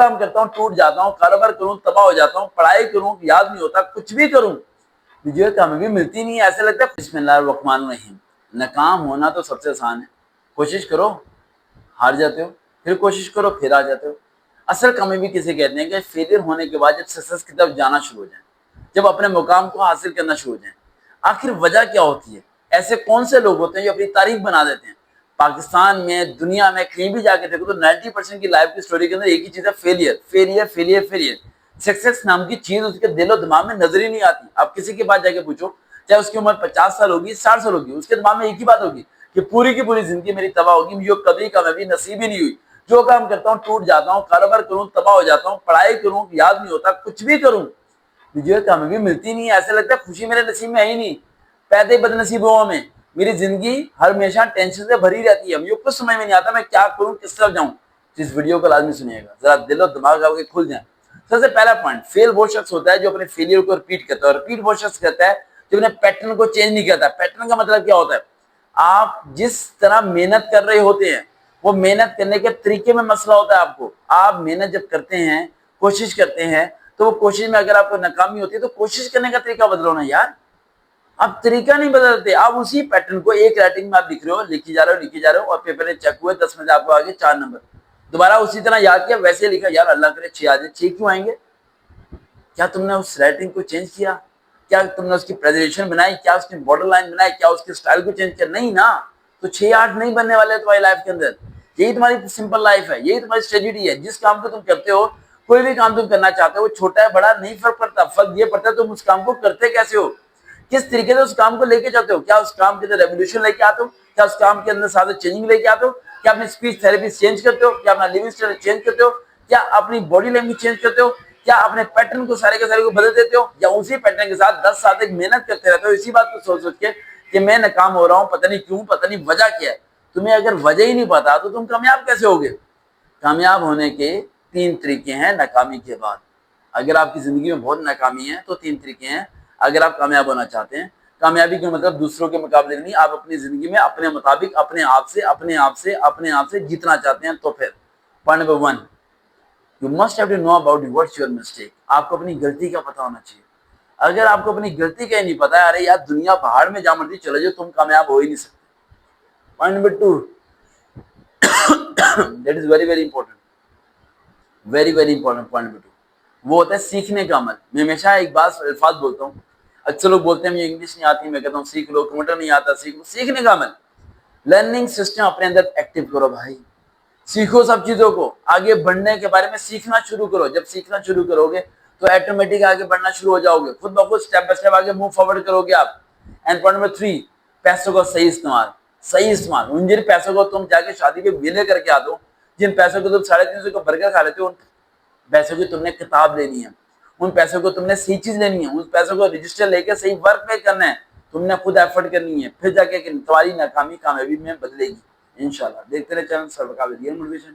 کام کرتا ہوں ٹوٹ جاتا ہوں, کاروبار کروں تباہ ہو جاتا ہوں, پڑھائی کروں یاد نہیں ہوتا, کچھ بھی کروں مجھے کامیابی ملتی نہیں ہے. ایسا لگتا ہے. بسم اللہ الرحمن الرحیم. ناکام ہونا تو سب سے آسان ہے. کوشش کرو ہار جاتے ہو, پھر کوشش کرو پھر آ جاتے ہو. اصل کامیابی کسے کہتے ہیں کہ فیلئر ہونے کے بعد جب سکسیس کی طرف جانا شروع ہو جائیں, جب اپنے مقام کو حاصل کرنا شروع ہو جائیں. آخر وجہ کیا ہوتی ہے؟ ایسے کون سے لوگ ہوتے ہیں جو اپنی تاریخ بنا دیتے ہیں؟ پاکستان میں, دنیا میں کہیں بھی جا کے دیکھو تو 90% کی لائف کی سٹوری کے اندر ایک ہی چیز ہے, failure failure failure failure. Success نام کی چیز اس کے دل و دماغ میں نظر ہی نہیں آتی. آپ کسی کے پاس جا کے پوچھو, چاہے اس کی عمر 50 سال ہوگی 60 سال ہوگی, اس کے دماغ میں ایک ہی بات ہوگی کہ پوری کی پوری زندگی میری تباہ ہوگی, مجھے کبھی کامیابی نصیب ہی نہیں ہوئی. جو کام کرتا ہوں ٹوٹ جاتا ہوں, کاروبار کروں تباہ ہو جاتا ہوں, پڑھائی کروں یاد نہیں ہوتا, کچھ بھی کروں مجھے کامیابی ملتی نہیں ہے. ایسا لگتا ہے خوشی میرے نصیب میں ہے ہی نہیں. پیدے بد نصیب ہوا میں میری زندگی ہمیشہ ٹینشن سے بھری رہتی ہے. مجھے کچھ سمجھ میں نہیں آتا میں کیا کروں, کس طرف جاؤں. اس ویڈیو کو لازمی سنیے گا, ذرا دل و دماغ آپ کے کھل جائیں. سب سے پہلا پوائنٹ, فیل وہ شخص ہوتا ہے جو اپنے فیلئر کو ریپیٹ کرتا ہے, اور ریپیٹ وہ شخص کرتا ہے جو اپنے پیٹرن کو چینج نہیں کرتا. پیٹرن کا مطلب کیا ہوتا ہے؟ آپ جس طرح محنت کر رہے ہوتے ہیں وہ محنت کرنے کے طریقے میں مسئلہ ہوتا ہے. آپ کو, آپ محنت جب کرتے ہیں, کوشش کرتے ہیں, تو وہ کوشش میں اگر آپ کو ناکامی ہوتی ہے تو کوشش کرنے کا طریقہ بدلو نا یار. آپ طریقہ نہیں بدلتے, آپ اسی پیٹرن کو ایک رائٹنگ میں آپ لکھ رہے ہو, لکھی جا رہے ہو, اور پیپر میں چیک ہوئے 10 میں سے آپ کو آگے 4 نمبر, دوبارہ اسی طرح یاد کیا, ویسے لکھا, یار اللہ کرے 6 آ جائے. 6 کیوں آئیں گے؟ کیا تم نے اس رائٹنگ کو چینج کیا؟ کیا تم نے اس کی پریزنٹیشن بنائی؟ کیا اس کی بارڈر لائن بنائی؟ کیا اس کے اسٹائل کو چینج کیا؟ نہیں نا. تو 6-8 نہیں بننے والے تمہاری لائف کے اندر. یہی تمہاری سمپل لائف ہے, یہی تمہاری اسٹریٹجی ہے. جس کام کو تم کرتے ہو, کوئی بھی کام تم کرنا چاہتے ہو, وہ چھوٹا ہے بڑا نہیں فرق پڑتا. فرق یہ پڑتا ہے تم اس کام کو کرتے کیسے ہو, کس طریقے سے اس کام کو لے کے جاتے ہو. کیا اس کام کے اندر ریولیوشن لے کے آتے ہو؟ کیا اس کام کے اندر سادہ چینجنگ لے کے آتے ہو؟ کیا اپنی اسپیچ تھراپی چینج کرتے ہو؟ کیا اپنا لیونگ اسٹائل چینج کرتے ہو؟ کیا اپنی باڈی لینگویج چینج کرتے ہو؟ کیا اپنے پیٹرن کو سارے کے سارے کو بدل دیتے ہو, یا اسی پیٹرن کے ساتھ 10 سال تک محنت کرتے رہتے ہو اسی بات کو سوچ کے کہ میں ناکام ہو رہا ہوں, پتہ نہیں کیوں, پتہ نہیں وجہ کیا ہے. تمہیں اگر وجہ ہی نہیں پتا تو تم کامیاب کیسے ہوگے؟ کامیاب ہونے کے 3 طریقے ہیں ناکامی کے بعد. اگر آپ کی زندگی میں بہت ناکامی ہے تو 3 طریقے ہیں اگر آپ کامیاب ہونا چاہتے ہیں. کامیابی کا مطلب دوسروں کے مقابلے نہیں, آپ اپنی زندگی میں اپنے مطابق اپنے آپ سے جیتنا چاہتے ہیں. تو پھر point number 1, you must have to know about what's your mistake. آپ کو اپنی غلطی کا پتہ ہونا چاہیے. اگر آپ کو اپنی غلطی کا ہی نہیں پتا ہے, ارے یار دنیا پہاڑ میں جا مرضی چلے جاؤ, تم کامیاب ہو ہی نہیں سکتے. Point number 2, that is very very important, very very important. Point number 2 وہ ہوتا ہے سیکھنے کا عمل. میں ہمیشہ ایک بات الفاظ بولتا ہوں, اکثر لوگ بولتے ہیں مجھے انگلش نہیں آتی, میں کہتا ہوں سیکھ لو. کمپیوٹر نہیں آتا, سیکھ لو. سیکھنے کا عمل, لرننگ سسٹم اپنے اندر ایکٹیو کرو بھائی. سیکھو سب چیزوں کو, آگے بڑھنے کے بارے میں سیکھنا شروع کرو. جب سیکھنا شروع کرو گے تو ایٹومیٹک آگے بڑھنا شروع ہو جاؤ گے, خود بخود اسٹیپ بائی اسٹیپ آگے موو فارورڈ کرو گے آپ. اینڈ پوائنٹ نمبر 3, پیسوں کا صحیح استعمال. صحیح استعمال, ان جن پیسوں کو تم جا کے شادی پہ ویلے کر کے آ دو, جن پیسوں کو تم 350 کا برگر کھا لیتے ہو, ان پیسوں کی تم نے کتاب لینی ہے, ان پیسوں کو تم نے صحیح چیز لینی ہے, ان پیسوں کو رجسٹر لے کے صحیح ورک پہ کرنا ہے. تم نے خود ایفرٹ کرنی ہے, پھر جا کے تمہاری ناکامی کامیابی میں بدلے گی انشاءاللہ. دیکھتے رہے چینل سروکار ریئل موٹیویشن.